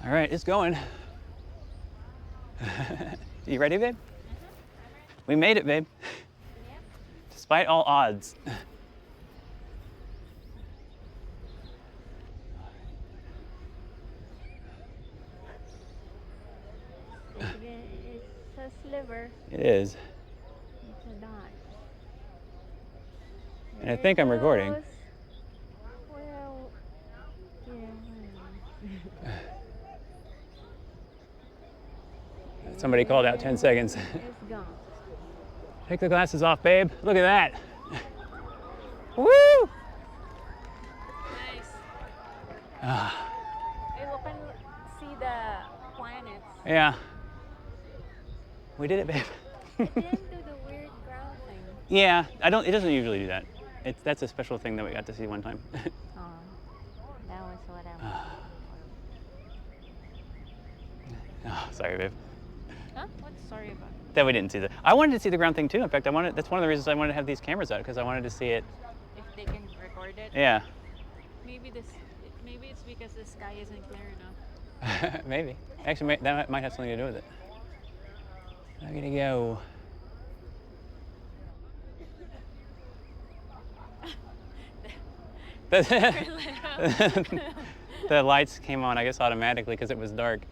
All right, it's going. You ready, babe? We made it, babe. Despite all odds. It's a sliver. It is. It's a dot. And I think I'm recording. Well, yeah. Somebody called out 10 seconds. It's gone. Take the glasses off, babe. Look at that. Woo! Nice. You can see the planets. Yeah. We did it, babe. It didn't do the weird ground thing. Yeah, it doesn't usually do that. That's a special thing that we got to see one time. Oh, that was what I was. Oh, sorry, babe. Huh? What's sorry about? That we didn't see I wanted to see the ground thing too. In fact, that's one of the reasons I wanted to have these cameras out, because I wanted to see it. If they can record it. Yeah. Maybe it's because the sky isn't clear enough. Maybe. Actually, that might have something to do with it. I'm gonna go. The lights came on, I guess, automatically because it was dark.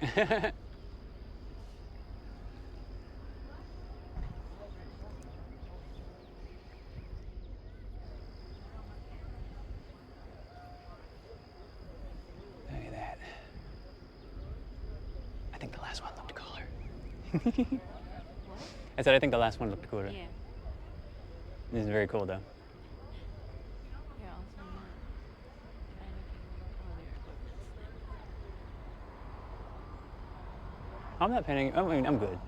I said I think the last one looked cooler. Yeah. This is very cool, though. Yeah, also I'm not painting. I mean, I'm good.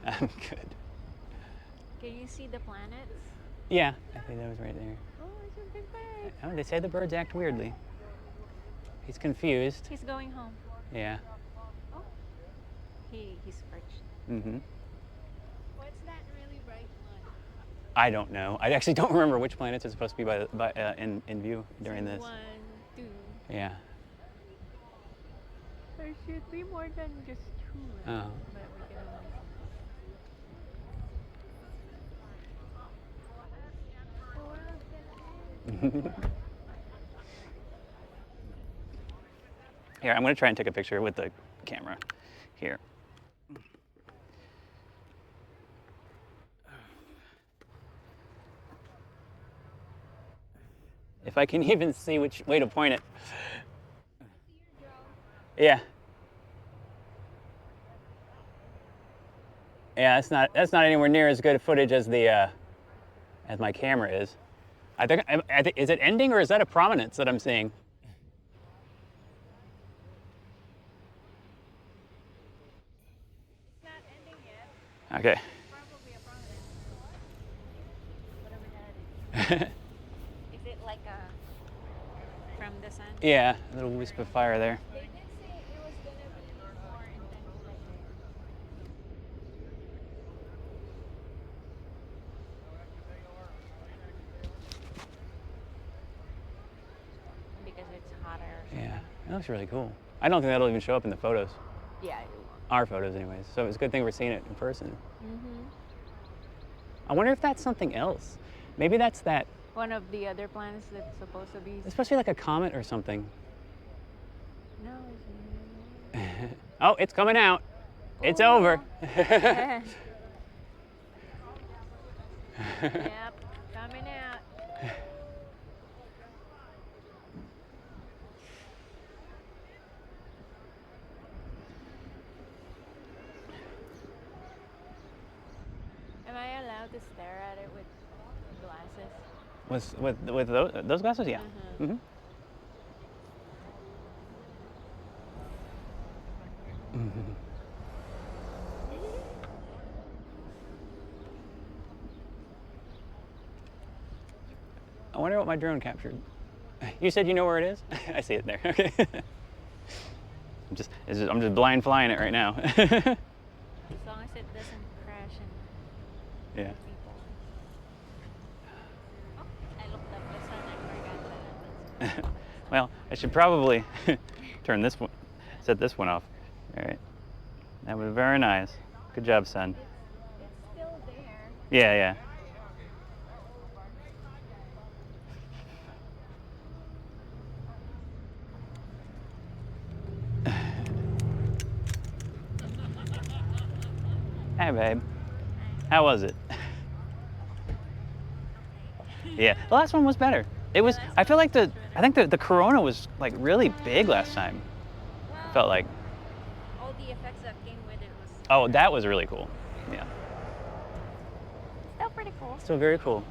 I'm good. Can you see the planets? Yeah, I think that was right there. Oh, it's a big bird. Oh, they say the birds act weirdly. He's confused. He's going home. Yeah. Oh, he's perched. Mm-hmm. What's that really bright one? I don't know. I actually don't remember which planets are supposed to be in view during this. 1, 2. Yeah. There should be more than just 2. Oh. But we can Here, I'm going to try and take a picture with the camera. Here. If I can even see which way to point it. Yeah. Yeah, that's not anywhere near as good footage as as my camera is. I think is it ending or is that a prominence that I'm seeing? It's not ending yet. Okay. Probably a prominence. Whatever that is. Is it like from the sun? Yeah, a little wisp of fire there. They did say it was gonna be more intense later. Because it's hotter. Yeah, it looks really cool. I don't think that'll even show up in the photos. Yeah, it will. Our photos, anyways. So it's a good thing we're seeing it in person. Mm-hmm. I wonder if that's something else. Maybe that's that. One of the other planets that's supposed to be. It's supposed to be like a comet or something. No, it's not. Oh, it's coming out. It's Oh. over. Yep, coming out. Am I allowed to stare at it with glasses? With those glasses, yeah. Mhm. Mm-hmm. I wonder what my drone captured. You said you know where it is? I see it there. Okay. I'm just blind flying it right now. As long as it doesn't crash and Yeah. people. Oh, I looked up the sun and forgot that. Well, I should probably turn this one. set this one off. All right. That was very nice. Good job, son. It's still there. Yeah, yeah. Hey, babe. How was it? Yeah, the last one was better. It was. I feel like I think the Corona was like really big last time. Well, Felt like. all the effects that came with it was Oh, that was really cool. Yeah. still pretty cool. Still very cool.